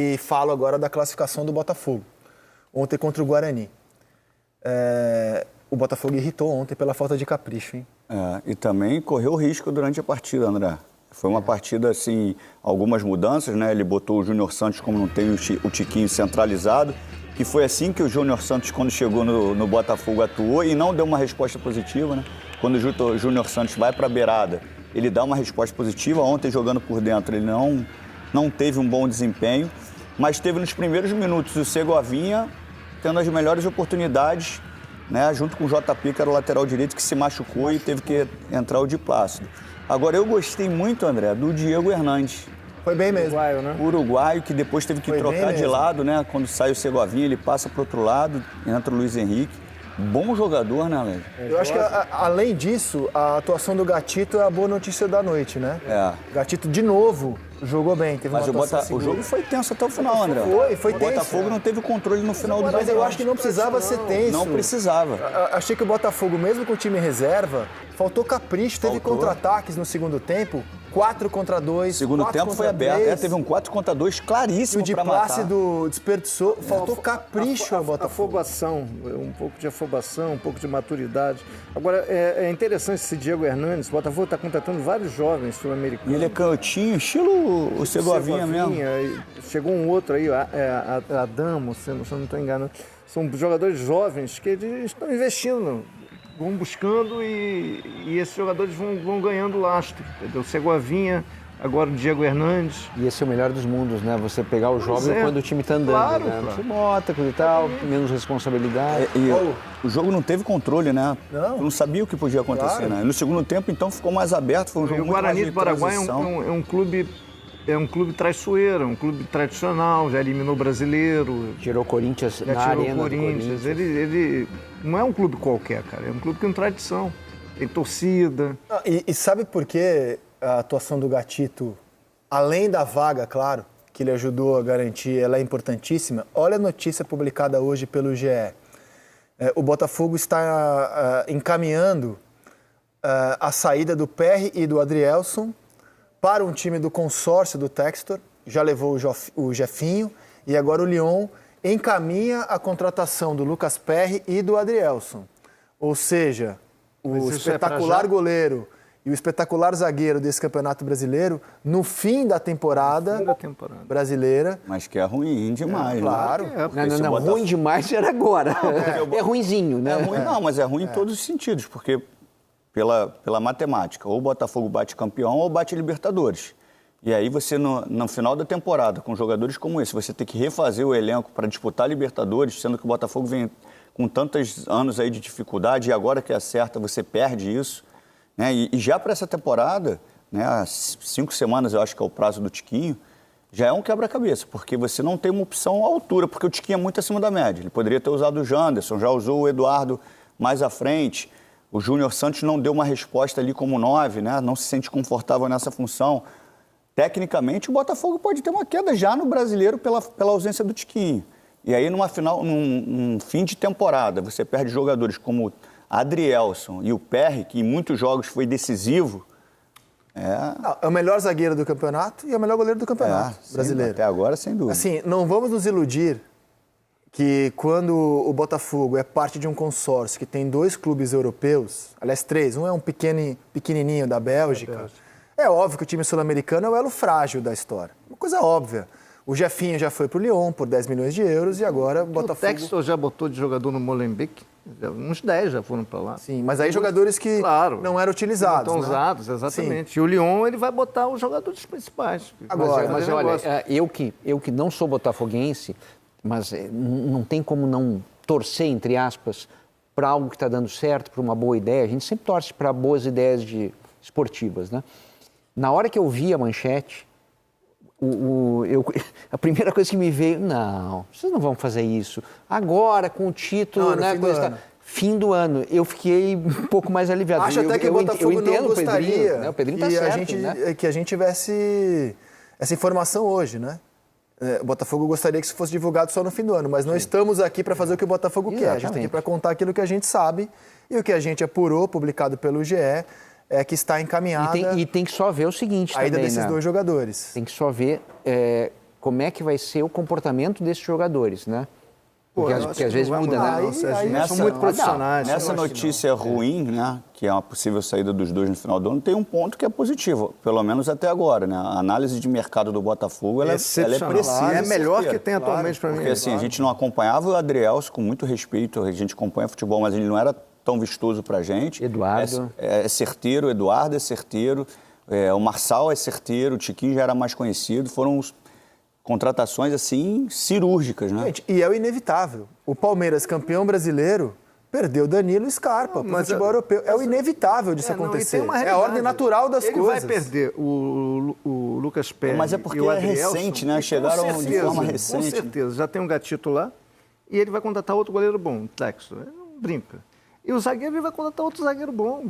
E falo agora da classificação do Botafogo. Ontem contra o Guarani. O Botafogo irritou ontem pela falta de capricho, hein? E também correu risco durante a partida, André. Foi uma partida, assim, algumas mudanças, né? Ele botou o Júnior Santos, como não tem o Tiquinho centralizado, que foi assim que o Júnior Santos, quando chegou no Botafogo, atuou e não deu uma resposta positiva, né? Quando o Júnior Santos vai para a beirada, ele dá uma resposta positiva. Ontem, jogando por dentro, ele não teve um bom desempenho, mas teve nos primeiros minutos o Segovinha tendo as melhores oportunidades, né, junto com o JP, que era o lateral direito, que se machucou e teve que entrar o Di Plácido. Agora, eu gostei muito, André, do Diego Hernandes. Foi bem mesmo. Uruguaio, né? O uruguaio, que depois teve que trocar de lado, né? Quando sai o Segovinha, ele passa para o outro lado, entra o Luiz Henrique. Bom jogador, né, Alex? Eu acho que, além disso, a atuação do Gatito é a boa notícia da noite, né? Gatito, de novo, jogou bem. Teve Mas o jogo foi tenso até o final, André. Foi tenso. O Botafogo não teve controle no final do jogo. Mas eu acho que não precisava ser tenso. Não precisava. Achei que o Botafogo, mesmo com o time reserva, faltou capricho. Teve contra-ataques no segundo tempo. 4 contra 2. Segundo tempo foi aberto. Teve um 4 contra 2 claríssimo para matar. O Di Plácido desperdiçou. Faltou capricho ao Botafogo. Afobação, um pouco de afobação, um pouco de maturidade. Agora, é interessante esse Diego Hernandes. O Botafogo está contratando vários jovens sul-americanos. E ele é canhotinho, estilo o Segovinha mesmo. Chegou um outro aí, Adamo, se eu não estou enganado. São jogadores jovens que eles estão investindo, vão buscando e esses jogadores vão ganhando lastro. Entendeu? Segovinha, agora o Diego Hernandes. E esse é o melhor dos mundos, né? Você pegar o jovem quando o time está andando. Claro, né? claro. Você bota, coisa e tal, menos responsabilidade. O jogo não teve controle, né? Não. Tu não sabia o que podia acontecer, né? No segundo tempo, então, ficou mais aberto. Foi um jogo E o muito mais Guarani de do Paraguai transição. é um clube traiçoeiro, um clube tradicional, já eliminou o Brasileiro. Tirou o Corinthians Já na tirou arena o Corinthians. Ele não é um clube qualquer, cara. É um clube que tem tradição. Tem torcida. E sabe por que a atuação do Gatito, além da vaga, claro, que ele ajudou a garantir, ela é importantíssima? Olha a notícia publicada hoje pelo GE. O Botafogo está encaminhando a saída do Perry e do Adrielson para um time do consórcio do Textor. Já levou o Jefinho e agora o Lyon encaminha a contratação do Lucas Perry e do Adrielson. Ou seja, o espetacular goleiro e o espetacular zagueiro desse Campeonato Brasileiro no fim da temporada brasileira. Mas que é ruim demais, claro. né? Não, ruim demais era agora. É ruinzinho, né? É ruim, não, mas é ruim em todos os sentidos, porque pela matemática, ou o Botafogo bate campeão ou bate Libertadores. E aí você, no final da temporada, com jogadores como esse, você tem que refazer o elenco para disputar Libertadores, sendo que o Botafogo vem com tantos anos aí de dificuldade, e agora que acerta, você perde isso. Né? E já para essa temporada, né, 5 semanas eu acho que é o prazo do Tiquinho, já é um quebra-cabeça, porque você não tem uma opção à altura, porque o Tiquinho é muito acima da média. Ele poderia ter usado o Janderson, já usou o Eduardo mais à frente. O Júnior Santos não deu uma resposta ali como 9, né? Não se sente confortável nessa função. Tecnicamente, o Botafogo pode ter uma queda já no Brasileiro pela ausência do Tiquinho. E aí, num fim de temporada, você perde jogadores como Adrielson e o Perry, que em muitos jogos foi decisivo. É o melhor zagueiro do campeonato e é o melhor goleiro do campeonato brasileiro. Até agora, sem dúvida. Assim, não vamos nos iludir que quando o Botafogo é parte de um consórcio que tem 2 clubes europeus, aliás 3, um é um pequenininho da Bélgica, é óbvio que o time sul-americano é o elo frágil da história. Uma coisa óbvia. O Jefinho já foi pro Lyon por 10 milhões de euros e agora o Botafogo... O Textor já botou de jogador no Molenbeek, uns 10 já foram para lá. Sim, mas aí jogadores que não eram utilizados, não estão usados, exatamente. Sim. E o Lyon, ele vai botar os jogadores principais. Agora, mas olha, eu que não sou botafoguense, mas não tem como não torcer, entre aspas, para algo que está dando certo, para uma boa ideia. A gente sempre torce para boas ideias esportivas, né? Na hora que eu vi a manchete, a primeira coisa que me veio, não, vocês não vão fazer isso. Agora, com o título, né? Fim do ano. Eu fiquei um pouco mais aliviado. Acho até que o Botafogo não gostaria o Pedrinho tá certo, que a gente tivesse essa informação hoje, né? O Botafogo gostaria que isso fosse divulgado só no fim do ano, mas não estamos aqui para fazer o que o Botafogo quer. A gente está aqui para contar aquilo que a gente sabe e o que a gente apurou, publicado pelo GE, é que está encaminhada... E tem que só ver o seguinte a ida também, desses 2 jogadores. Tem que só ver como é que vai ser o comportamento desses jogadores, né? Porque às vezes muda, né? São muito profissionais. Nessa notícia ruim, né, que é uma possível saída dos dois no final do ano, tem um ponto que é positivo, pelo menos até agora, né? A análise de mercado do Botafogo, ela é precisa. É melhor que tem atualmente para mim. Porque assim, a gente não acompanhava o Adrielson, com muito respeito, a gente acompanha futebol, mas ele não era tão vistoso pra gente. Eduardo. É certeiro, o Eduardo é certeiro, o Marçal é certeiro, o Tiquinho já era mais conhecido, foram contratações, assim, cirúrgicas, né? Gente, e é o inevitável. O Palmeiras, campeão brasileiro, perdeu Danilo e Scarpa para o futebol europeu. É o inevitável disso acontecer. É a ordem natural das coisas. Ele vai perder o Lucas Pérez. Mas é porque e o é Adrielson, recente, né? Chegaram de forma recente. Com certeza. Já tem um Gatito lá e ele vai contratar outro goleiro bom, o Textor. Ele não brinca. E o zagueiro, ele vai contratar outro zagueiro bom.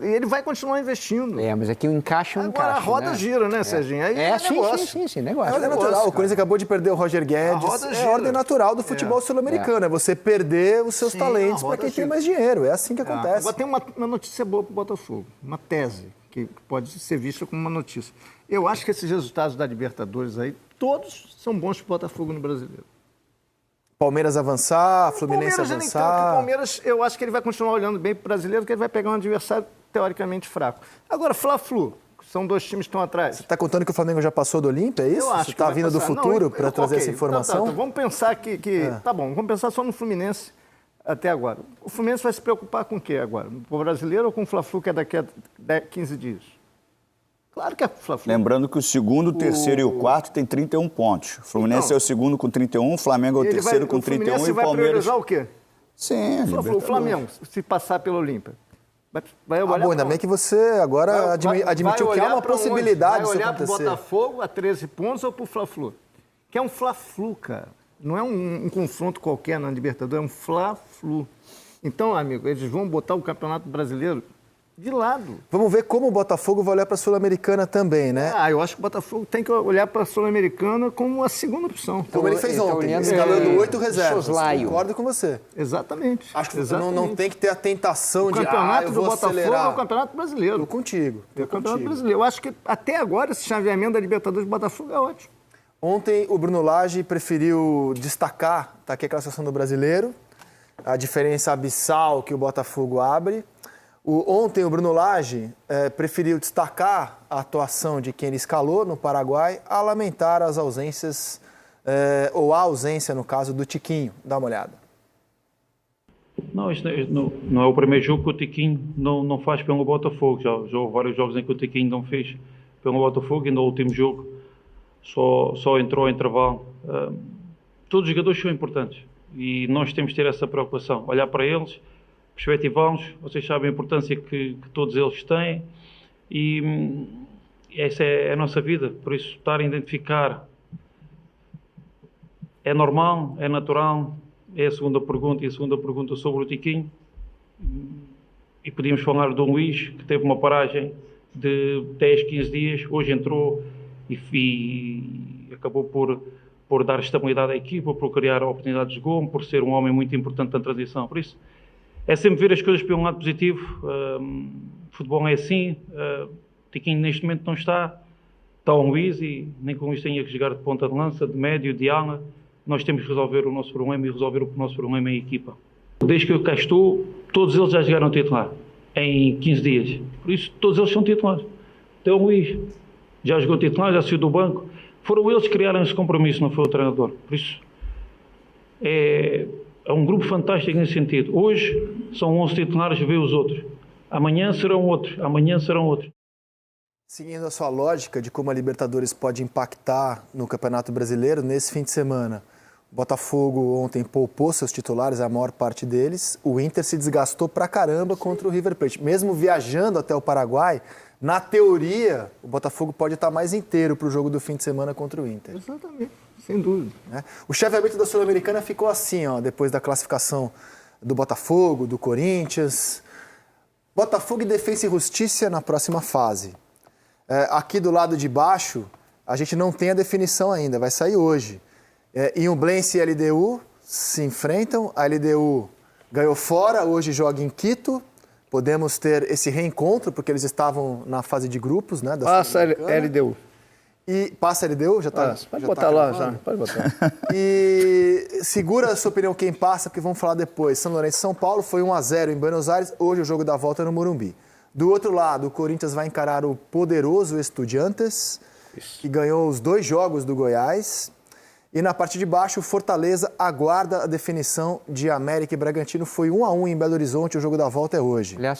E ele vai continuar investindo. Mas aqui o encaixe é um encaixe. Agora a roda gira, né, Serginho? Aí sim, negócio. É ordem natural. O Corinthians acabou de perder o Roger Guedes. É a ordem natural do futebol sul-americano. É você perder os seus talentos para quem tem mais dinheiro. É assim que acontece. Agora tem uma notícia boa para o Botafogo. Uma tese que pode ser vista como uma notícia. Eu acho que esses resultados da Libertadores aí, todos são bons para o Botafogo no Brasileiro. Palmeiras avançar, Fluminense avançar. O Palmeiras, eu acho que ele vai continuar olhando bem para o brasileiro, porque ele vai pegar um adversário teoricamente fraco. Agora, Fla-Flu, são dois times que estão atrás. Você está contando que o Flamengo já passou do Olímpia, é isso? Eu acho Você está vindo do futuro para trazer essa informação? Então, vamos pensar que tá bom, vamos pensar só no Fluminense até agora. O Fluminense vai se preocupar com o quê agora? Com o brasileiro ou com o Fla-Flu, que é daqui a 15 dias? Claro que é Fla-Flu. Lembrando que o segundo, o terceiro e o quarto tem 31 pontos. O Fluminense é o segundo com 31, o Flamengo é o terceiro com 31 e o Palmeiras... vai priorizar o quê? Sim, o Flamengo, se passar pelo Olímpia. Vai olhar ainda bem que você agora admitiu que há uma possibilidade disso acontecer. Vai olhar para o Botafogo a 13 pontos ou para o Fla-Flu? Que é um Fla-Flu, cara. Não é um confronto qualquer na Libertadores, é um Fla-Flu. Então, amigo, eles vão botar o Campeonato Brasileiro de lado. Vamos ver como o Botafogo vai olhar para a Sul-Americana também, né? Eu acho que o Botafogo tem que olhar para a Sul-Americana como a segunda opção. Como ele fez ontem, escalando 8 reservas. Concordo com você. Exatamente. Acho que não tem que ter a tentação de o campeonato do Botafogo acelerar. É o Campeonato Brasileiro. Tô contigo. É o Campeonato Brasileiro. Eu acho que até agora esse chaveamento da Libertadores do Botafogo é ótimo. Ontem o Bruno Lage preferiu destacar, tá aqui a classificação do Brasileiro, a diferença abissal que o Botafogo abre. Ontem o Bruno Lage preferiu destacar a atuação de quem ele escalou no Paraguai, a lamentar as ausências, ou a ausência, no caso, do Tiquinho. Dá uma olhada. Não, isto não é o primeiro jogo que o Tiquinho não faz pelo Botafogo. Já houve vários jogos em que o Tiquinho não fez pelo Botafogo e no último jogo só entrou ao intervalo. Todos os jogadores são importantes e nós temos que ter essa preocupação, olhar para eles, perspectivá-los. Vocês sabem a importância que todos eles têm e essa é a nossa vida. Por isso, estar a identificar é normal, é natural. É a segunda pergunta, e a segunda pergunta sobre o Tiquinho. E podíamos falar do Luís, que teve uma paragem de 10, 15 dias, hoje entrou e acabou por dar estabilidade à equipa, por criar oportunidades de gol, por ser um homem muito importante na transição. Por isso, é sempre ver as coisas pelo lado positivo. Futebol é assim. Tiquinho neste momento não está o Luís e nem com isso tenha que jogar de ponta de lança, de médio, de ala. Nós temos que resolver o nosso problema e resolver o nosso problema em equipa. Desde que eu cá estou, todos eles já jogaram titular em 15 dias. Por isso, todos eles são titulares. Até o Luís já jogou titular, já saiu do banco. Foram eles que criaram esse compromisso, não foi o treinador. Por isso, é um grupo fantástico nesse sentido. Hoje são 11 titulares, vê os outros. Amanhã serão outros, amanhã serão outros. Seguindo a sua lógica de como a Libertadores pode impactar no Campeonato Brasileiro, nesse fim de semana, o Botafogo ontem poupou seus titulares, a maior parte deles. O Inter se desgastou pra caramba contra o River Plate. Mesmo viajando até o Paraguai, na teoria, o Botafogo pode estar mais inteiro para o jogo do fim de semana contra o Inter. Exatamente, sem dúvida. O chaveamento da Sul-Americana ficou assim, depois da classificação do Botafogo, do Corinthians. Botafogo e Defensa e Justiça na próxima fase. Aqui do lado de baixo, a gente não tem a definição ainda, vai sair hoje. Inublense e LDU se enfrentam, a LDU ganhou fora, hoje joga em Quito. Podemos ter esse reencontro, porque eles estavam na fase de grupos, né? Passa a LDU. E passa LDU? Já tá? Pode já botar tá lá, gravando? já. Pode botar. E segura a sua opinião quem passa, porque vamos falar depois. São Lourenço e São Paulo foi 1-0 em Buenos Aires, hoje o jogo da volta é no Morumbi. Do outro lado, o Corinthians vai encarar o poderoso Estudiantes, que ganhou os 2 jogos do Goiás. E na parte de baixo, o Fortaleza aguarda a definição de América e Bragantino. Foi 1-1 em Belo Horizonte, o jogo da volta é hoje. Aliás,